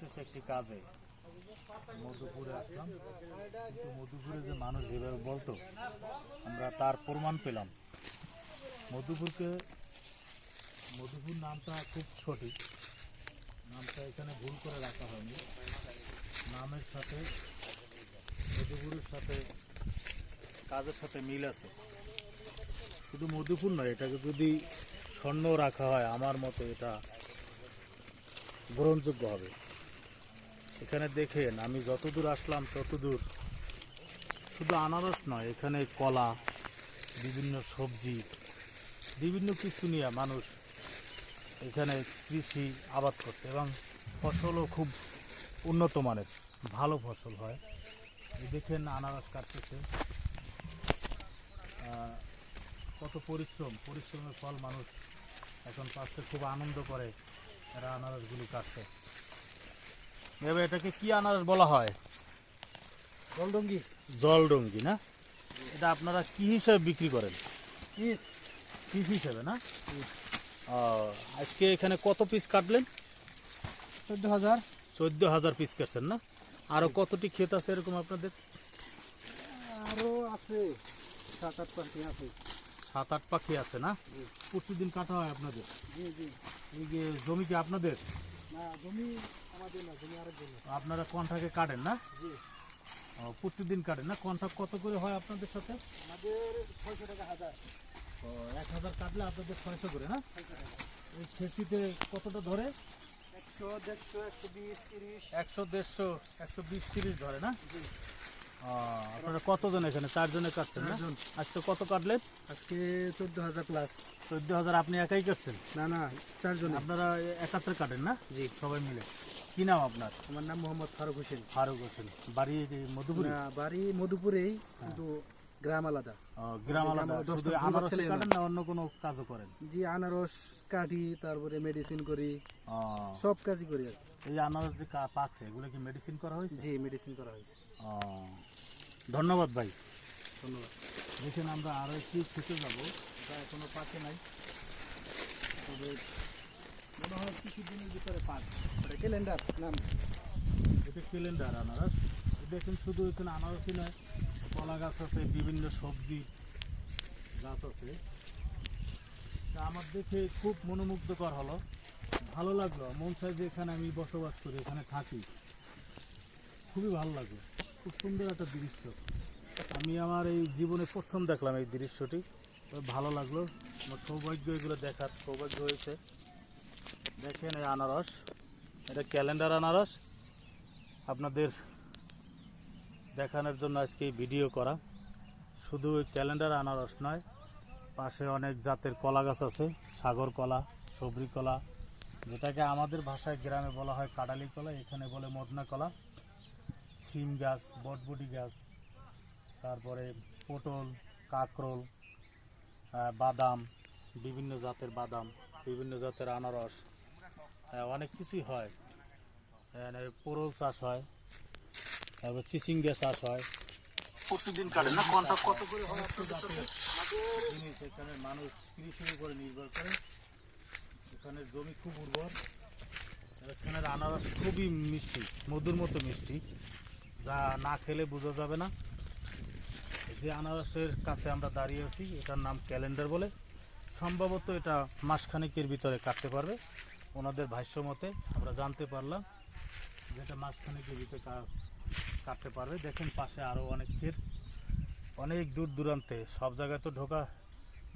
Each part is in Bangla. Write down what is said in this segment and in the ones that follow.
বিশেষ একটি কাজে মধুপুরে আসলাম, কিন্তু মধুপুরে যে মানুষ যেভাবে বলতো আমরা তার প্রমাণ পেলাম। মধুপুর নামটা খুব সঠিক, নামটা এখানে ভুল করে রাখা হয়নি। নামের সাথে মধুপুরের সাথে কাজের সাথে মিল আছে। শুধু মধুপুর নয়, এটাকে যদি স্বর্ণ রাখা হয় আমার মতে এটা গ্রহণযোগ্য হবে। এখানে দেখেন আমি যতদূর আসলাম ততদূর শুধু আনারস নয়, এখানে কলা, বিভিন্ন সবজি, বিভিন্ন কিছু নিয়ে মানুষ এখানে কৃষি আবাদ করছে এবং ফসলও খুব উন্নত মানের, ভালো ফসল হয়। এই দেখেন আনারস কাটতেছে, কত পরিশ্রমের ফল মানুষ এখন পাচ্ছে, খুব আনন্দ করে এরা আনারসগুলি কাটছে। এবার এটাকে কি আনারস বলা হয়? জলডঙ্গি। জলডঙ্গি না? এটা আপনারা কি হিসাবে বিক্রি করেন? পিস হিসাবে না? আজকে এখানে কত পিস কাটলেন? 14,000। 14,000 পিস কাটছেন না? আরো কতটি ক্ষেত আছে এরকম আপনাদের? আরো আছে 7-8 পাখি আছে। 7-8 পাখি আছে না? প্রতিদিন কাটা হয় আপনাদের? জি জি। এই যে জমি কি আপনাদের? না, জমি আমাদের না, জমি আরেকজনের। আপনারা কন্ট্রাক্টে কাটেন না? জি। প্রতিদিন কাটেন না? কন্ট্রাক্ট কত করে হয় আপনাদের সাথে? আমাদের 600 টাকা হাজার। 1000 কাটলে আপনাদের 600 করে না? 600 টাকা। এই খেসিতে কতটা ধরে? 100, 150, 120, 30। 100, 150, 120, 30 ধরে না? জি। আপনারা কতজন এখানে? 4 জনে কাটছেন না? 4 জন। আজকে কত কাটলেন? আজকে 14,000 প্লাস। 14,000 আপনি একাই কাটছেন? না না, 4 জন। আপনারা একাত্রে কাটেন না? জি। সবাই মিলে। কি নাম আপনার? আমার নাম মোহাম্মদ ফারুক হোসেন। ফারুক হোসেন। বাড়ি মধুপুরে? না, বাড়ি মধুপুরেই, কিন্তু গ্রাম আলাদা। গ্রাম আলাদা। আমাদের শুধু 10টা আনারস ছেলে কাটেন না অন্য কোনো কাজও করেন? জি, আনারস কাটি, তারপরে মেডিসিন করি, সব কাজই করি আর কি। এই আনারস যে পাকছে এগুলো কি মেডিসিন করা হয়েছে? জি, মেডিসিন করা হয়েছে। ধন্যবাদ ভাই। ধন্যবাদ। দেখেন আমরা আরো একটু খেতে যাবো, এটা এখনো পাকে নাই, তবে মনে হয় কিছুদিনের ভিতরে পাক। এটা ক্যালেন্ডার নাম। এটা ক্যালেন্ডার আনারস। দেখেন শুধু এখানে আনারসই নয়, কলা গাছ আছে, বিভিন্ন সবজি গাছ আছে। তা আমার দেখে খুব মনোমুগ্ধকর হলো, ভালো লাগলো। মন চাই যে এখানে আমি বসবাস করি, এখানে থাকি, খুবই ভালো লাগলো। খুব সুন্দর একটা দৃশ্য। আমি আমার এই জীবনে প্রথম দেখলাম এই দৃশ্যটি, তবে ভালো লাগলো। আমার সৌভাগ্য, এগুলো দেখার সৌভাগ্য হয়েছে। দেখেন এই আনারস, এটা ক্যালেন্ডার আনারস, আপনাদের দেখানোর জন্য আজকে এই ভিডিও করা। শুধু ওই ক্যালেন্ডার আনারস নয়, পাশে অনেক জাতের কলা গাছ আছে, সাগর কলা, সবরি কলা, যেটাকে আমাদের ভাষায় গ্রামে বলা হয় কাডালি কলা, এখানে বলে মদনা কলা, সিম গাছ, বটবটি গাছ, তারপরে পটল, কাঁকরোল, বাদাম, বিভিন্ন জাতের বাদাম, বিভিন্ন জাতের আনারস, অনেক কিছুই হয়। পোরল চাষ হয়, তারপর চিচিঙ্গা চাষ হয়। প্রতিদিন কাটেন না? কত করে হয় জিনিস এখানে মানুষ কৃষির উপরে নির্ভর করে। এখানে জমি খুব উর্বর, এখানের আনারস খুবই মিষ্টি, মধুর মতো মিষ্টি, যা না খেলে বোঝা যাবে না। যে আনারসের কাছে আমরা দাঁড়িয়ে আছি এটার নাম ক্যালেন্ডার বলে। সম্ভবত এটা মাসখানেকের ভিতরে কাটতে পারবে, ওনাদের ভাষ্য মতে আমরা জানতে পারলাম যেটা মাসখানেকের ভিতরে কাটতে পারবে। দেখেন পাশে আরও অনেক ক্ষেত, অনেক দূর দূরান্তে, সব জায়গায় তো ঢোকা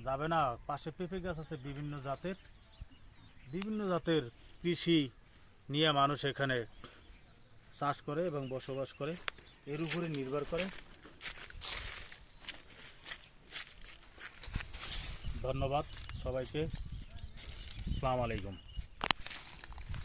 যাবে না। পাশে পেঁপে গাছ আছে, বিভিন্ন জাতের কৃষি নিয়ে মানুষ এখানে চাষ করে এবং বসবাস করে, এর উপরে নির্ভর করে। ধন্যবাদ সবাইকে। আসসালামু আলাইকুম।